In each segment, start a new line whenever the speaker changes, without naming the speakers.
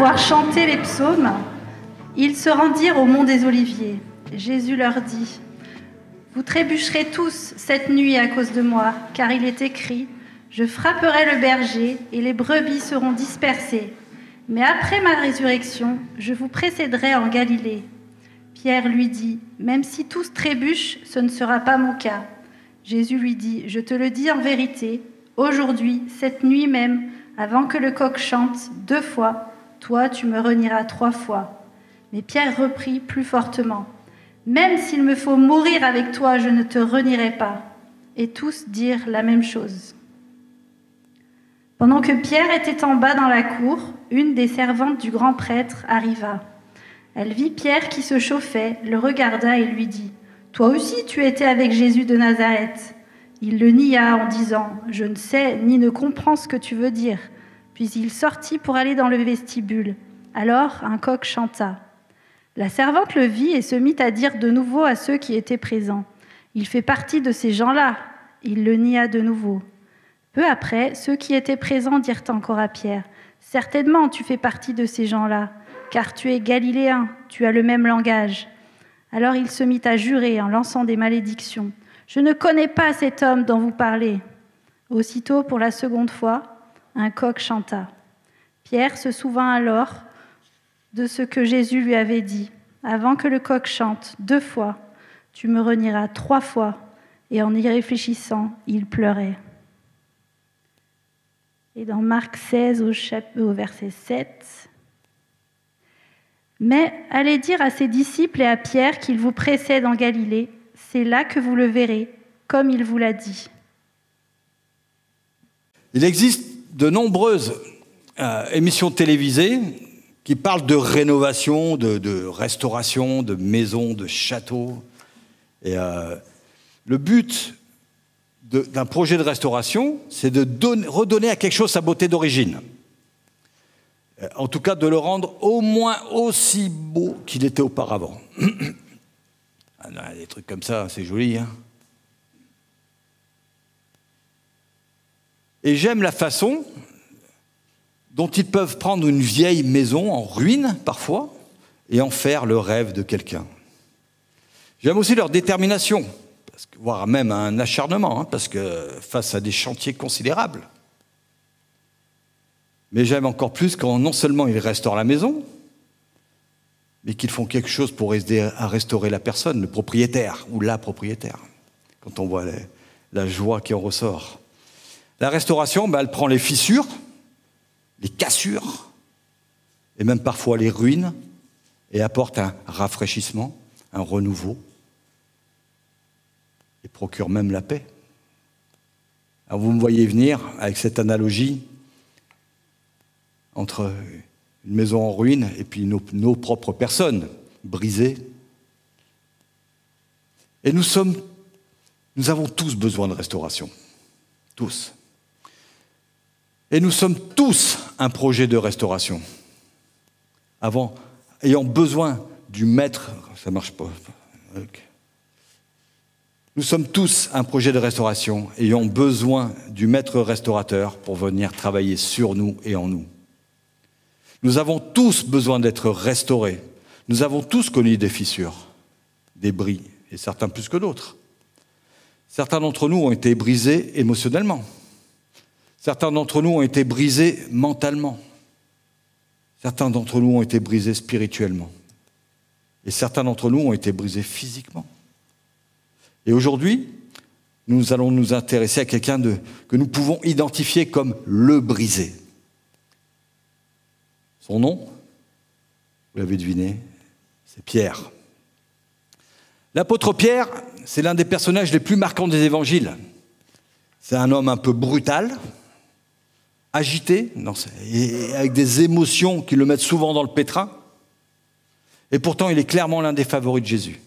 avoir chanté les psaumes, ils se rendirent au mont des Oliviers. Jésus leur dit : « Vous trébucherez tous cette nuit à cause de moi, car il est écrit : je frapperai le berger et les brebis seront dispersées. Mais après ma résurrection, je vous précéderai en Galilée. » Pierre lui dit : « Même si tous trébuchent, ce ne sera pas mon cas. » Jésus lui dit : « Je te le dis en vérité, aujourd'hui, cette nuit même, avant que le coq chante 2 fois, toi tu me renieras 3 fois. » Mais Pierre reprit plus fortement : « Même s'il me faut mourir avec toi, je ne te renierai pas. » Et tous dirent la même chose. Pendant que Pierre était en bas dans la cour, une des servantes du grand prêtre arriva. Elle vit Pierre qui se chauffait, le regarda et lui dit : « Toi aussi tu étais avec Jésus de Nazareth. » Il le nia en disant : « Je ne sais ni ne comprends ce que tu veux dire. » Puis il sortit pour aller dans le vestibule. Alors un coq chanta. La servante le vit et se mit à dire de nouveau à ceux qui étaient présents : « Il fait partie de ces gens-là. » Il le nia de nouveau. Peu après, ceux qui étaient présents dirent encore à Pierre : « Certainement tu fais partie de ces gens-là, car tu es galiléen, tu as le même langage. » Alors il se mit à jurer en lançant des malédictions : « Je ne connais pas cet homme dont vous parlez. » Aussitôt, pour la seconde fois, un coq chanta. Pierre se souvint alors de ce que Jésus lui avait dit : « Avant que le coq chante 2 fois, tu me renieras 3 fois. » Et en y réfléchissant, il pleurait. Et dans Marc 16, au verset 7... « Mais allez dire à ses disciples et à Pierre qu'il vous précède en Galilée. C'est là que vous le verrez, comme il vous l'a dit. »
Il existe de nombreuses émissions télévisées qui parlent de rénovation, de restauration, de maisons, de châteaux. Et le but d'un projet de restauration, c'est de redonner à quelque chose sa beauté d'origine. En tout cas, de le rendre au moins aussi beau qu'il était auparavant. Des trucs comme ça, c'est joli, hein. Et j'aime la façon dont ils peuvent prendre une vieille maison en ruine, parfois, et en faire le rêve de quelqu'un. J'aime aussi leur détermination, voire même un acharnement, hein, parce que face à des chantiers considérables. Mais j'aime encore plus quand non seulement ils restaurent la maison, mais qu'ils font quelque chose pour aider à restaurer la personne, le propriétaire ou la propriétaire, quand on voit la joie qui en ressort. La restauration, elle prend les fissures, les cassures, et même parfois les ruines, et apporte un rafraîchissement, un renouveau, et procure même la paix. Alors vous me voyez venir avec cette analogie entre une maison en ruine et puis nos propres personnes brisées. Et nous avons tous besoin de restauration. Tous. Et nous sommes tous un projet de restauration. Ayant besoin du maître... Ça marche pas. Okay. Nous sommes tous un projet de restauration, ayant besoin du maître restaurateur pour venir travailler sur nous et en nous. Nous avons tous besoin d'être restaurés. Nous avons tous connu des fissures, des bris, et certains plus que d'autres. Certains d'entre nous ont été brisés émotionnellement. Certains d'entre nous ont été brisés mentalement. Certains d'entre nous ont été brisés spirituellement. Et certains d'entre nous ont été brisés physiquement. Et aujourd'hui, nous allons nous intéresser à quelqu'un que nous pouvons identifier comme le brisé. Son nom, vous l'avez deviné, c'est Pierre. L'apôtre Pierre, c'est l'un des personnages les plus marquants des évangiles. C'est un homme un peu brutal, agité, et avec des émotions qui le mettent souvent dans le pétrin. Et pourtant, il est clairement l'un des favoris de Jésus.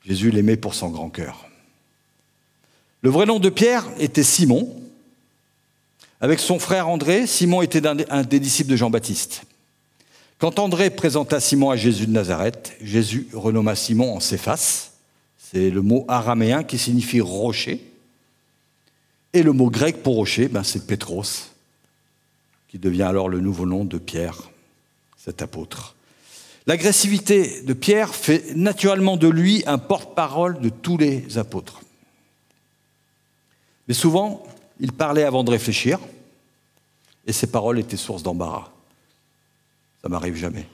Jésus l'aimait pour son grand cœur. Le vrai nom de Pierre était Simon. Avec son frère André, Simon était un des disciples de Jean-Baptiste. Quand André présenta Simon à Jésus de Nazareth, Jésus renomma Simon en Céphas. C'est le mot araméen qui signifie rocher. Et le mot grec pour rocher, c'est Pétros, qui devient alors le nouveau nom de Pierre, cet apôtre. L'agressivité de Pierre fait naturellement de lui un porte-parole de tous les apôtres. Mais souvent, il parlait avant de réfléchir, et ses paroles étaient source d'embarras. Ça m'arrive jamais.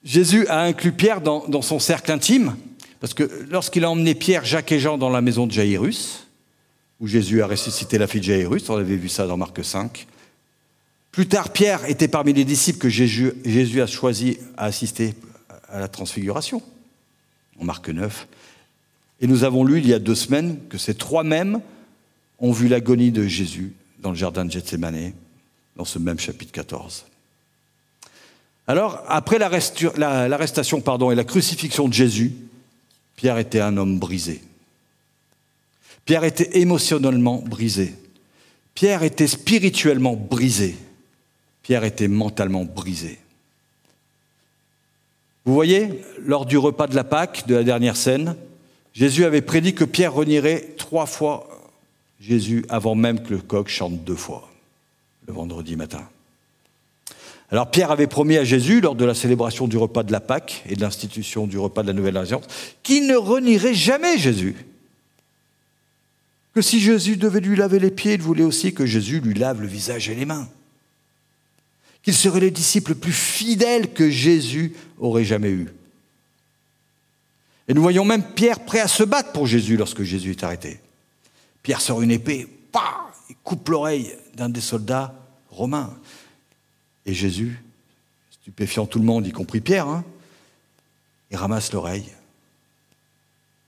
Jésus a inclus Pierre dans son cercle intime, parce que lorsqu'il a emmené Pierre, Jacques et Jean dans la maison de Jaïrus, où Jésus a ressuscité la fille de Jaïrus, on avait vu ça dans Marc 5. Plus tard, Pierre était parmi les disciples que Jésus a choisi à assister à la transfiguration, en Marc 9. Et nous avons lu il y a 2 semaines que ces 3 mêmes ont vu l'agonie de Jésus dans le jardin de Gethsémanée, dans ce même chapitre 14. Alors, après l'arrestation et la crucifixion de Jésus, Pierre était un homme brisé. Pierre était émotionnellement brisé. Pierre était spirituellement brisé. Pierre était mentalement brisé. Vous voyez, lors du repas de la Pâque, de la dernière scène, Jésus avait prédit que Pierre renierait 3 fois Jésus avant même que le coq chante 2 fois, le vendredi matin. Alors Pierre avait promis à Jésus, lors de la célébration du repas de la Pâque et de l'institution du repas de la Nouvelle Alliance, qu'il ne renierait jamais Jésus. Que si Jésus devait lui laver les pieds, il voulait aussi que Jésus lui lave le visage et les mains. Qu'il serait le disciple le plus fidèle que Jésus aurait jamais eu. Et nous voyons même Pierre prêt à se battre pour Jésus lorsque Jésus est arrêté. Pierre sort une épée, il coupe l'oreille d'un des soldats romains. Et Jésus, stupéfiant tout le monde, y compris Pierre, il ramasse l'oreille,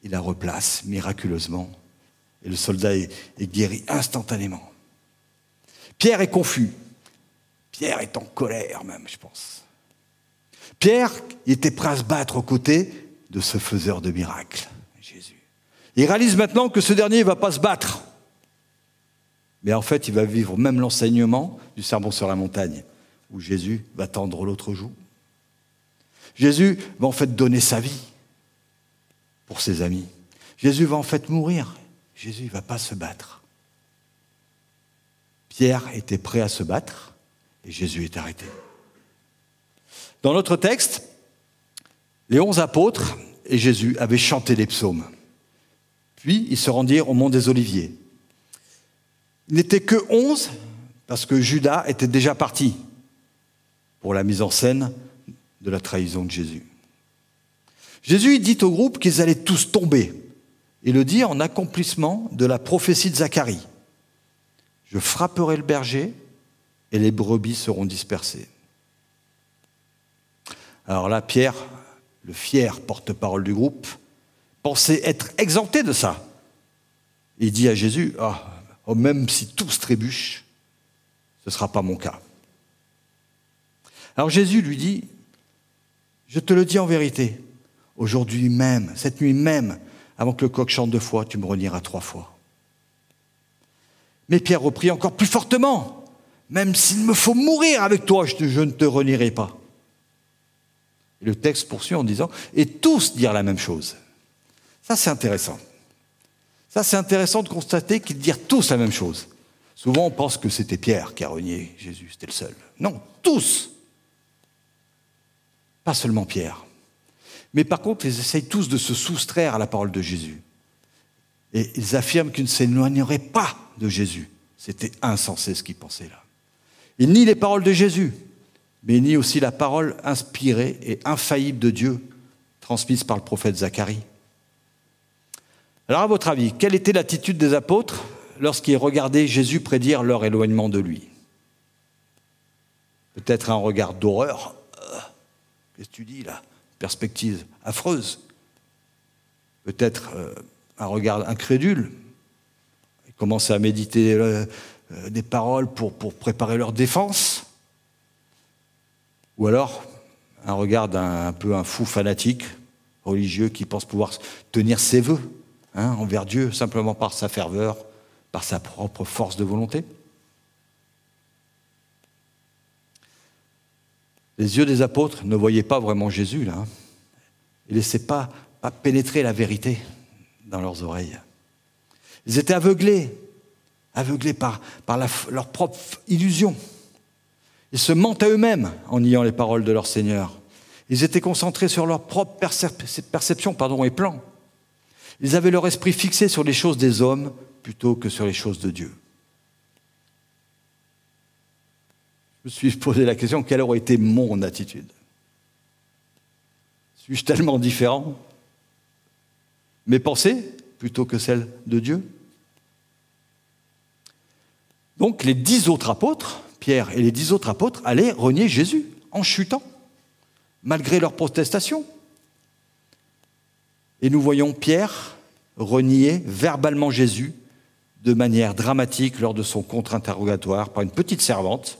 il la replace miraculeusement, et le soldat est guéri instantanément. Pierre est confus, Pierre est en colère même, je pense. Pierre était prêt à se battre aux côtés de ce faiseur de miracles, Jésus. Il réalise maintenant que ce dernier ne va pas se battre, mais en fait il va vivre même l'enseignement du sermon sur la montagne, où Jésus va tendre l'autre joue. Jésus va en fait donner sa vie pour ses amis. Jésus va en fait mourir. Jésus ne va pas se battre. Pierre était prêt à se battre et Jésus est arrêté. Dans notre texte, les 11 apôtres et Jésus avaient chanté les psaumes. Puis ils se rendirent au mont des Oliviers. Ils n'étaient que 11 parce que Judas était déjà parti pour la mise en scène de la trahison de Jésus. Jésus dit au groupe qu'ils allaient tous tomber. Il le dit en accomplissement de la prophétie de Zacharie. Je frapperai le berger et les brebis seront dispersées. Alors là, Pierre, le fier porte-parole du groupe, pensait être exempté de ça. Il dit à Jésus, même si tous trébuchent, ce ne sera pas mon cas. Alors Jésus lui dit, je te le dis en vérité, aujourd'hui même, cette nuit même, avant que le coq chante 2 fois, tu me renieras 3 fois. Mais Pierre reprit encore plus fortement, même s'il me faut mourir avec toi, je ne te renierai pas. Et le texte poursuit en disant, et tous dirent la même chose. Ça c'est intéressant. Ça c'est intéressant de constater qu'ils dirent tous la même chose. Souvent on pense que c'était Pierre qui a renié Jésus, c'était le seul. Non, tous. Pas seulement Pierre. Mais par contre, ils essayent tous de se soustraire à la parole de Jésus. Et ils affirment qu'ils ne s'éloigneraient pas de Jésus. C'était insensé ce qu'ils pensaient là. Ils nient les paroles de Jésus, mais ils nient aussi la parole inspirée et infaillible de Dieu, transmise par le prophète Zacharie. Alors à votre avis, quelle était l'attitude des apôtres lorsqu'ils regardaient Jésus prédire leur éloignement de lui? Peut-être un regard d'horreur. Qu'est-ce que tu dis là? Perspective affreuse. Peut-être un regard incrédule. Ils commençaient à méditer des paroles pour préparer leur défense. Ou alors un regard d'un peu un fou fanatique, religieux, qui pense pouvoir tenir ses vœux envers Dieu simplement par sa ferveur, par sa propre force de volonté. Les yeux des apôtres ne voyaient pas vraiment Jésus, là. Ils ne laissaient pas pénétrer la vérité dans leurs oreilles. Ils étaient aveuglés aveuglés par leur propre illusion. Ils se mentent à eux-mêmes en niant les paroles de leur Seigneur. Ils étaient concentrés sur leur propre perception et plan. Ils avaient leur esprit fixé sur les choses des hommes plutôt que sur les choses de Dieu. Je me suis posé la question, quelle aurait été mon attitude ? Suis-je tellement différent ? Mes pensées plutôt que celles de Dieu ? Donc les 10 autres apôtres, Pierre et les 10 autres apôtres, allaient renier Jésus en chutant, malgré leur protestation. Et nous voyons Pierre renier verbalement Jésus de manière dramatique lors de son contre-interrogatoire par une petite servante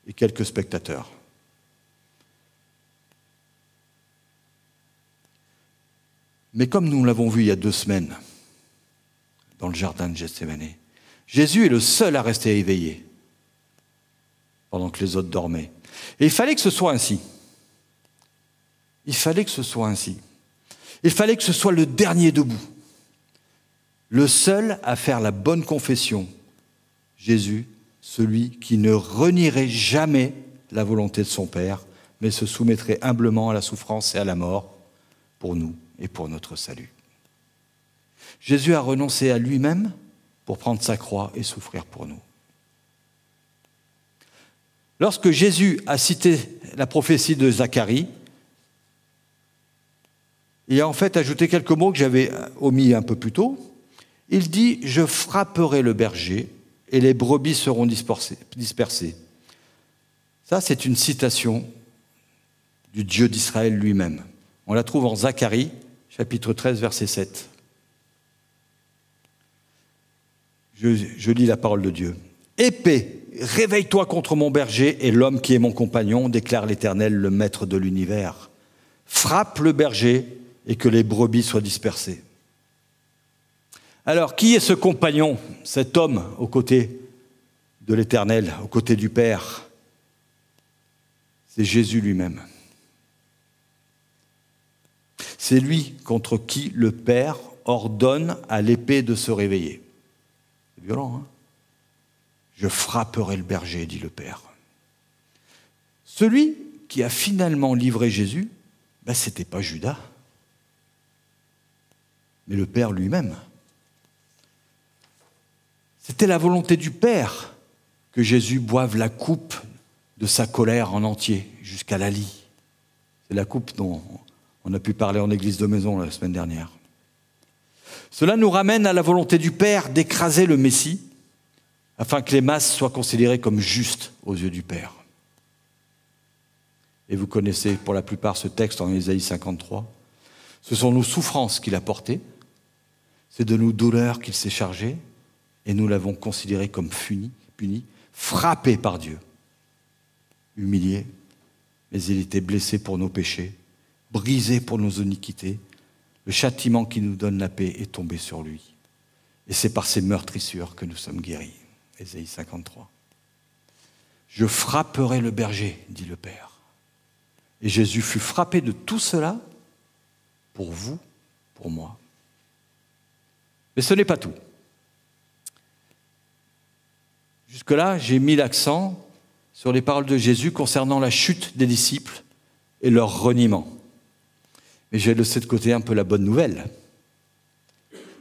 et quelques spectateurs. Mais comme nous l'avons vu il y a 2 semaines, dans le jardin de Gethsémani, Jésus est le seul à rester éveillé pendant que les autres dormaient. Et il fallait que ce soit ainsi. Il fallait que ce soit ainsi. Il fallait que ce soit le dernier debout, le seul à faire la bonne confession. Jésus, celui qui ne renierait jamais la volonté de son Père, mais se soumettrait humblement à la souffrance et à la mort pour nous et pour notre salut. Jésus a renoncé à lui-même pour prendre sa croix et souffrir pour nous. Lorsque Jésus a cité la prophétie de Zacharie, il a en fait ajouté quelques mots que j'avais omis un peu plus tôt. Il dit « Je frapperai le berger et les brebis seront dispersées. » Ça, c'est une citation du Dieu d'Israël lui-même. On la trouve en Zacharie, chapitre 13, verset 7. Je lis la parole de Dieu. « Épée, réveille-toi contre mon berger et l'homme qui est mon compagnon, déclare l'Éternel, le maître de l'univers. Frappe le berger et que les brebis soient dispersées. » Alors, qui est ce compagnon, cet homme aux côtés de l'Éternel, aux côtés du Père ? C'est Jésus lui-même. C'est lui contre qui le Père ordonne à l'épée de se réveiller. C'est violent, hein ? Je frapperai le berger, dit le Père. Celui qui a finalement livré Jésus, ce n'était pas Judas, mais le Père lui-même. C'était la volonté du Père que Jésus boive la coupe de sa colère en entier, jusqu'à la lie. C'est la coupe dont on a pu parler en église de maison la semaine dernière. Cela nous ramène à la volonté du Père d'écraser le Messie, afin que les masses soient considérées comme justes aux yeux du Père. Et vous connaissez pour la plupart ce texte en Ésaïe 53. Ce sont nos souffrances qu'il a portées, c'est de nos douleurs qu'il s'est chargé, et nous l'avons considéré comme puni, frappé par Dieu, humilié, mais il était blessé pour nos péchés, brisé pour nos iniquités. Le châtiment qui nous donne la paix est tombé sur lui. Et c'est par ses meurtrissures que nous sommes guéris. Ésaïe 53. Je frapperai le berger, dit le Père. Et Jésus fut frappé de tout cela pour vous, pour moi. Mais ce n'est pas tout. Jusque-là, j'ai mis l'accent sur les paroles de Jésus concernant la chute des disciples et leur reniement. Mais j'ai laissé de côté un peu la bonne nouvelle.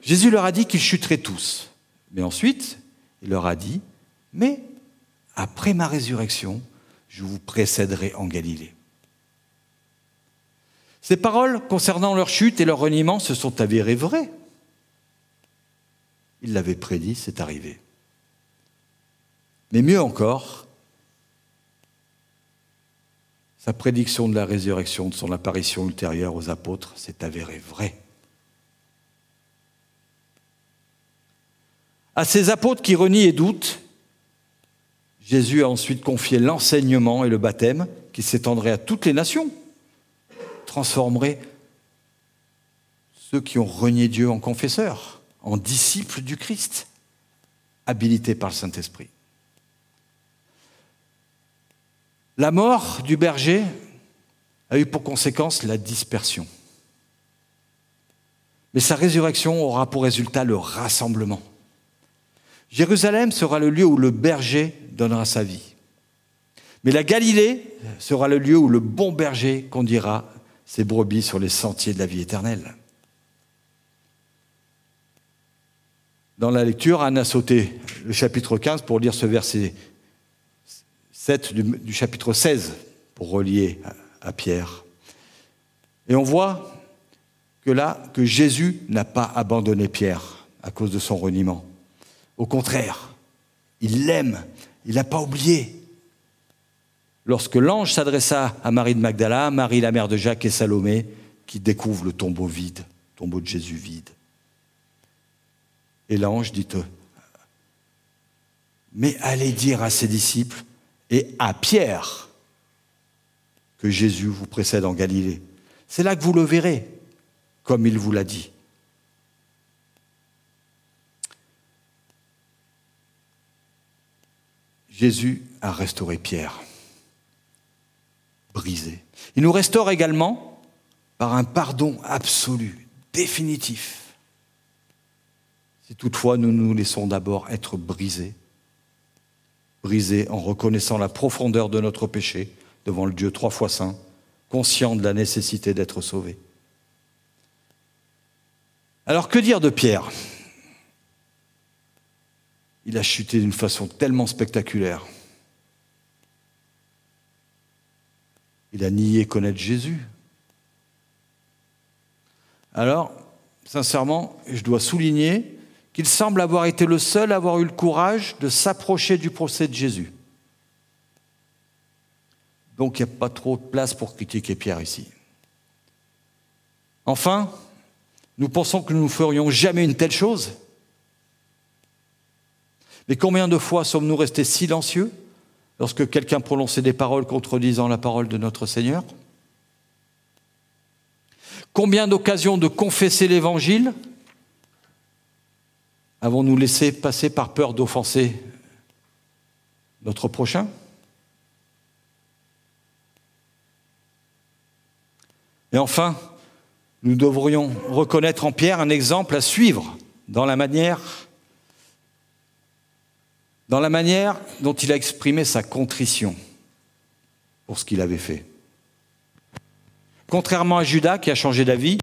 Jésus leur a dit qu'ils chuteraient tous. Mais ensuite, il leur a dit, mais après ma résurrection, je vous précéderai en Galilée. Ces paroles concernant leur chute et leur reniement se sont avérées vraies. Il l'avait prédit, c'est arrivé. Mais mieux encore, sa prédiction de la résurrection, de son apparition ultérieure aux apôtres, s'est avérée vraie. À ces apôtres qui renient et doutent, Jésus a ensuite confié l'enseignement et le baptême qui s'étendrait à toutes les nations, transformerait ceux qui ont renié Dieu en confesseurs, en disciples du Christ, habilités par le Saint-Esprit. La mort du berger a eu pour conséquence la dispersion. Mais sa résurrection aura pour résultat le rassemblement. Jérusalem sera le lieu où le berger donnera sa vie. Mais la Galilée sera le lieu où le bon berger conduira ses brebis sur les sentiers de la vie éternelle. Dans la lecture, Anne a sauté le chapitre 15 pour lire ce verset 7 du chapitre 16 pour relier à Pierre. Et on voit que Jésus n'a pas abandonné Pierre à cause de son reniement. Au contraire, il l'aime, il n'a pas oublié. Lorsque l'ange s'adressa à Marie de Magdala, Marie la mère de Jacques et Salomé, qui découvrent le tombeau vide, le tombeau de Jésus vide. Et l'ange dit « Mais allez dire à ses disciples et à Pierre que Jésus vous précède en Galilée. C'est là que vous le verrez, comme il vous l'a dit. » Jésus a restauré Pierre, brisé. Il nous restaure également par un pardon absolu, définitif. Si toutefois nous nous laissons d'abord être brisés en reconnaissant la profondeur de notre péché devant le Dieu 3 fois saint, conscient de la nécessité d'être sauvés. Alors que dire de Pierre ? Il a chuté d'une façon tellement spectaculaire. Il a nié connaître Jésus. Alors, sincèrement, je dois souligner qu'il semble avoir été le seul à avoir eu le courage de s'approcher du procès de Jésus. Donc il n'y a pas trop de place pour critiquer Pierre ici. Enfin, nous pensons que nous ne ferions jamais une telle chose. Mais combien de fois sommes-nous restés silencieux lorsque quelqu'un prononçait des paroles contredisant la parole de notre Seigneur ? Combien d'occasions de confesser l'Évangile avons-nous laissé passer par peur d'offenser notre prochain ? Et enfin, nous devrions reconnaître en Pierre un exemple à suivre dans la manière dont il a exprimé sa contrition pour ce qu'il avait fait. Contrairement à Judas qui a changé d'avis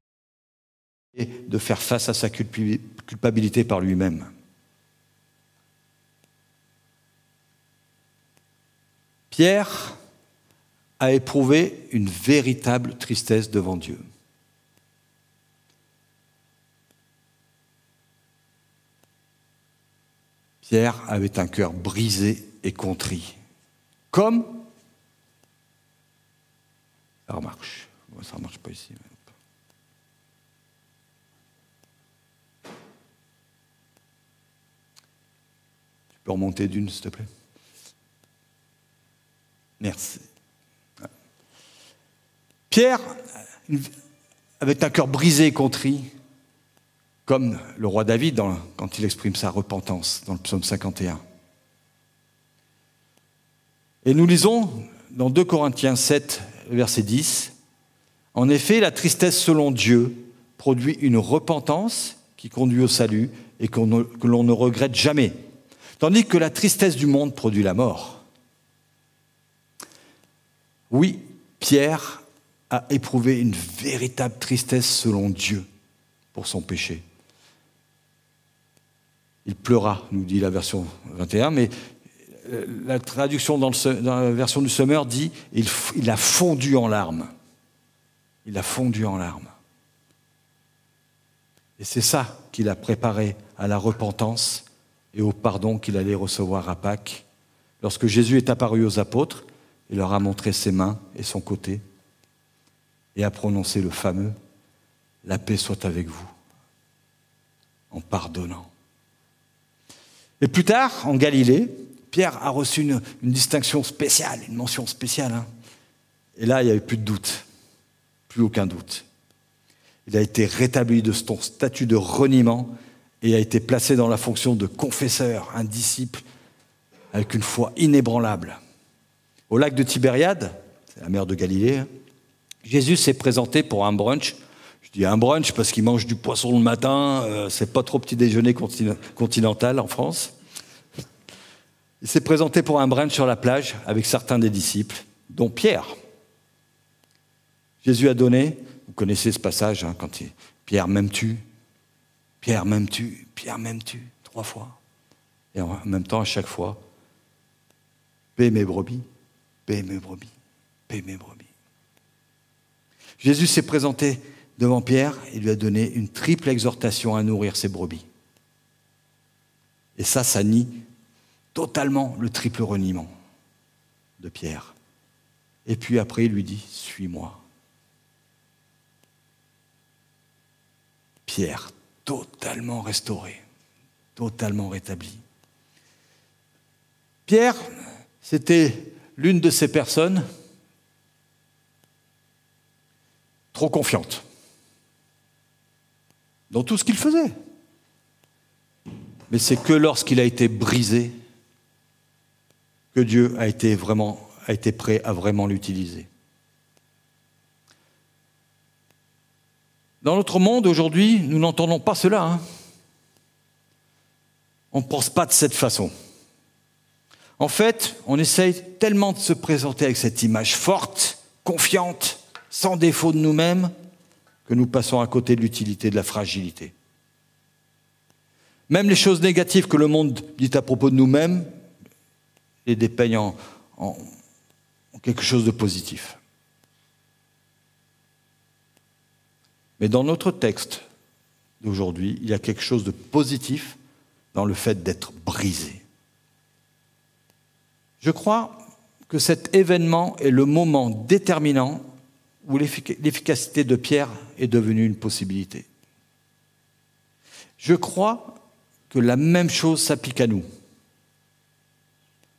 et de faire face à sa culpabilité par lui-même. Pierre a éprouvé une véritable tristesse devant Dieu. Pierre avait un cœur brisé et contrit. Comme... Ça marche. Ça ne marche pas ici. Tu peux remonter d'une, s'il te plaît? Merci. Pierre avait un cœur brisé et contrit, comme le roi David quand il exprime sa repentance dans le psaume 51. Et nous lisons dans 2 Corinthiens 7, verset 10, « En effet, la tristesse selon Dieu produit une repentance qui conduit au salut et que l'on ne regrette jamais, tandis que la tristesse du monde produit la mort. » Oui, Pierre a éprouvé une véritable tristesse selon Dieu pour son péché. Il pleura, nous dit la version 21, mais la traduction dans la version du Semeur dit « il a fondu en larmes ». Il a fondu en larmes. Et c'est ça qu'il a préparé à la repentance et au pardon qu'il allait recevoir à Pâques. Lorsque Jésus est apparu aux apôtres, il leur a montré ses mains et son côté et a prononcé le fameux « La paix soit avec vous » en pardonnant. Et plus tard, en Galilée, Pierre a reçu une distinction spéciale, une mention spéciale. Et là, il n'y avait plus de doute. Plus aucun doute. Il a été rétabli de son statut de reniement et a été placé dans la fonction de confesseur, un disciple avec une foi inébranlable. Au lac de Tibériade, c'est la mer de Galilée, Jésus s'est présenté pour un brunch. Je dis un brunch parce qu'il mange du poisson le matin, c'est pas trop petit déjeuner continental en France. Il s'est présenté pour un brunch sur la plage avec certains des disciples, dont Pierre. Jésus a donné, vous connaissez ce passage, hein, quand il Pierre, m'aimes-tu? Pierre, m'aimes-tu? Pierre, m'aimes-tu? 3 fois. Et en même temps, à chaque fois, paie mes brebis, paie mes brebis, paie mes brebis. Jésus s'est présenté devant Pierre et lui a donné une triple exhortation à nourrir ses brebis. Et ça nie totalement le triple reniement de Pierre. Et puis après, il lui dit, suis-moi. Pierre, totalement restauré, totalement rétabli. Pierre, c'était l'une de ces personnes trop confiantes dans tout ce qu'il faisait. Mais c'est que lorsqu'il a été brisé que Dieu a été prêt à vraiment l'utiliser. Dans notre monde aujourd'hui, nous n'entendons pas cela. Hein. On ne pense pas de cette façon. En fait, on essaye tellement de se présenter avec cette image forte, confiante, sans défaut de nous-mêmes, que nous passons à côté de l'utilité de la fragilité. Même les choses négatives que le monde dit à propos de nous-mêmes, les dépeignent en quelque chose de positif. Mais dans notre texte d'aujourd'hui, il y a quelque chose de positif dans le fait d'être brisé. Je crois que cet événement est le moment déterminant où l'efficacité de Pierre est devenue une possibilité. Je crois que la même chose s'applique à nous.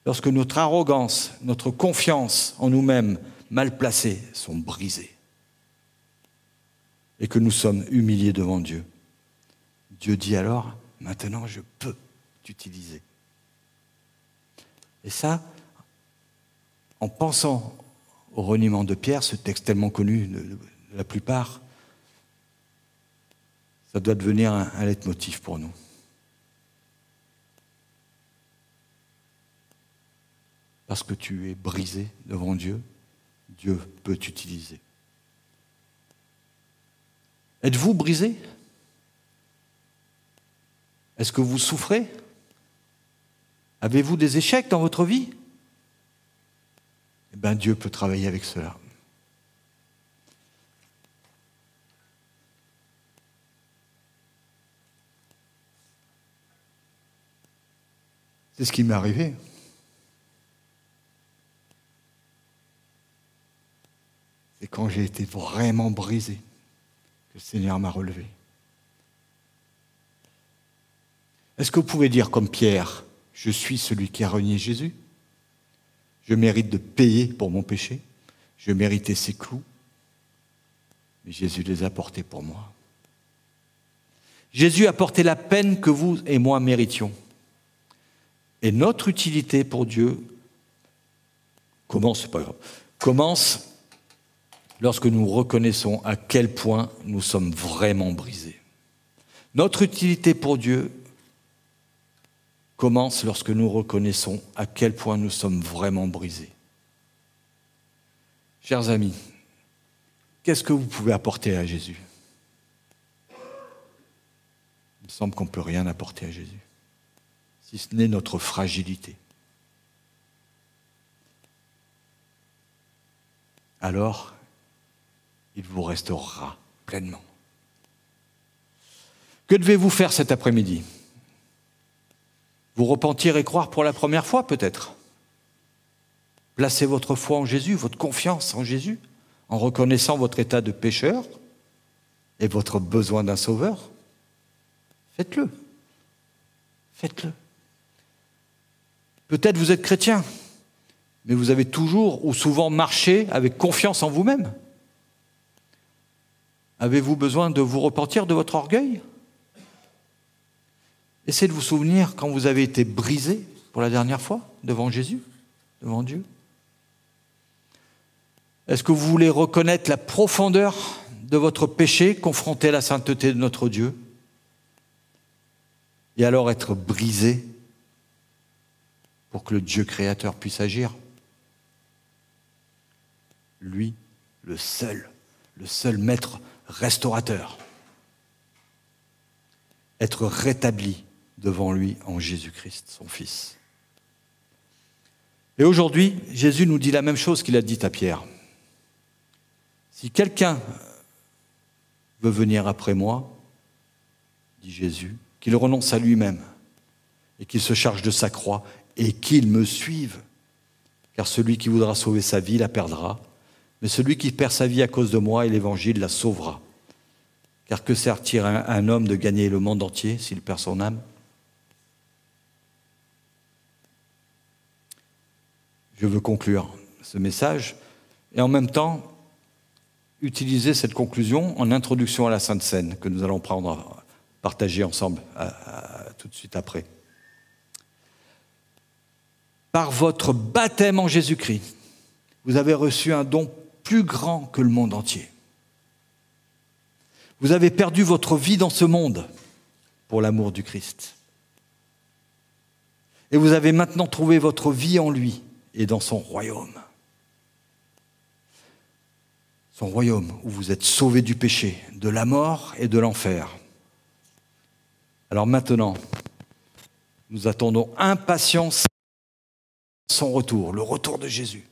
Lorsque notre arrogance, notre confiance en nous-mêmes mal placées sont brisées et que nous sommes humiliés devant Dieu, Dieu dit alors, maintenant je peux t'utiliser. Et ça, en pensant au reniement de Pierre, ce texte tellement connu de la plupart, ça doit devenir un leitmotiv pour nous. Parce que tu es brisé devant Dieu, Dieu peut t'utiliser. Êtes-vous brisé? Est-ce que vous souffrez? Avez-vous des échecs dans votre vie? Eh bien, Dieu peut travailler avec cela. C'est ce qui m'est arrivé. C'est quand j'ai été vraiment brisé que le Seigneur m'a relevé. Est-ce que vous pouvez dire comme Pierre, je suis celui qui a renié Jésus? Je mérite de payer pour mon péché. Je méritais ses clous. Mais Jésus les a portés pour moi. Jésus a porté la peine que vous et moi méritions. Et notre utilité pour Dieu commence lorsque nous reconnaissons à quel point nous sommes vraiment brisés. Notre utilité pour Dieu commence lorsque nous reconnaissons à quel point nous sommes vraiment brisés. Chers amis, qu'est-ce que vous pouvez apporter à Jésus? Il me semble qu'on ne peut rien apporter à Jésus, si ce n'est notre fragilité. Alors, il vous restaurera pleinement. Que devez-vous faire cet après-midi? Vous repentir et croire pour la première fois peut-être? Placez votre foi en Jésus, votre confiance en Jésus, en reconnaissant votre état de pécheur et votre besoin d'un sauveur. Faites-le. Faites-le. Peut-être vous êtes chrétien, mais vous avez toujours ou souvent marché avec confiance en vous-même. Avez-vous besoin de vous repentir de votre orgueil? Essayez de vous souvenir quand vous avez été brisé pour la dernière fois devant Jésus, devant Dieu. Est-ce que vous voulez reconnaître la profondeur de votre péché confronté à la sainteté de notre Dieu et alors être brisé pour que le Dieu créateur puisse agir. Lui, le seul maître restaurateur. Être rétabli devant lui en Jésus-Christ, son Fils. Et aujourd'hui, Jésus nous dit la même chose qu'il a dit à Pierre. Si quelqu'un veut venir après moi, dit Jésus, qu'il renonce à lui-même et qu'il se charge de sa croix et qu'il me suive. Car celui qui voudra sauver sa vie la perdra, mais celui qui perd sa vie à cause de moi et l'Évangile la sauvera. Car que sert-il à un homme de gagner le monde entier s'il perd son âme ? Je veux conclure ce message et en même temps utiliser cette conclusion en introduction à la Sainte Seine que nous allons partager ensemble tout de suite après. Par votre baptême en Jésus-Christ, vous avez reçu un don plus grand que le monde entier. Vous avez perdu votre vie dans ce monde pour l'amour du Christ. Et vous avez maintenant trouvé votre vie en lui et dans son royaume. Son royaume où vous êtes sauvés du péché, de la mort et de l'enfer. Alors maintenant, nous attendons impatience son retour, le retour de Jésus.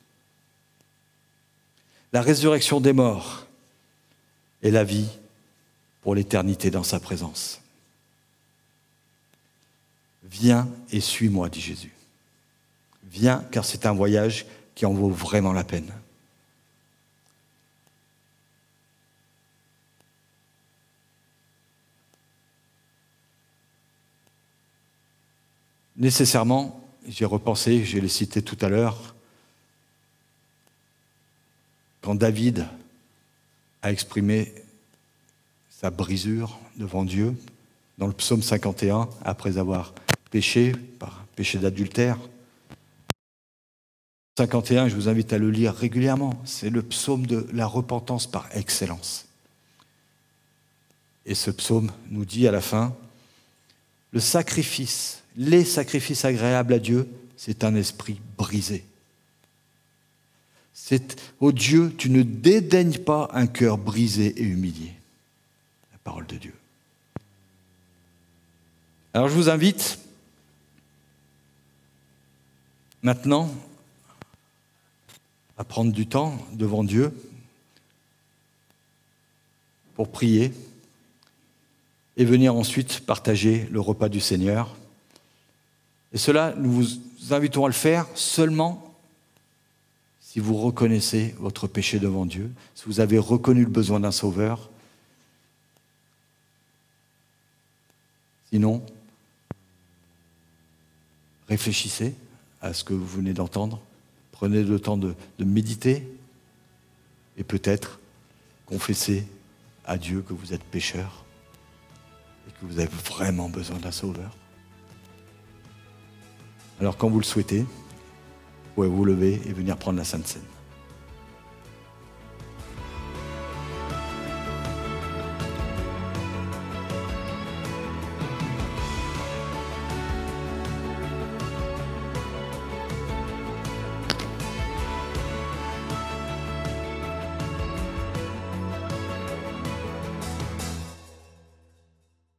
La résurrection des morts et la vie pour l'éternité dans sa présence. Viens et suis-moi, dit Jésus. Viens, car c'est un voyage qui en vaut vraiment la peine. Nécessairement, j'ai repensé, je l'ai cité tout à l'heure, quand David a exprimé sa brisure devant Dieu, dans le psaume 51, après avoir péché, par péché d'adultère. 51, je vous invite à le lire régulièrement, c'est le psaume de la repentance par excellence. Et ce psaume nous dit à la fin, les sacrifices agréables à Dieu, c'est un esprit brisé. Ô Dieu, tu ne dédaignes pas un cœur brisé et humilié. La parole de Dieu. Alors je vous invite maintenant à prendre du temps devant Dieu pour prier et venir ensuite partager le repas du Seigneur. Et cela, nous vous invitons à le faire seulement si vous reconnaissez votre péché devant Dieu, si vous avez reconnu le besoin d'un sauveur. Sinon, réfléchissez à ce que vous venez d'entendre, prenez le temps de méditer et peut-être confessez à Dieu que vous êtes pécheur et que vous avez vraiment besoin d'un sauveur. Alors quand vous le souhaitez, vous pouvez vous lever et venir prendre la Sainte Seine.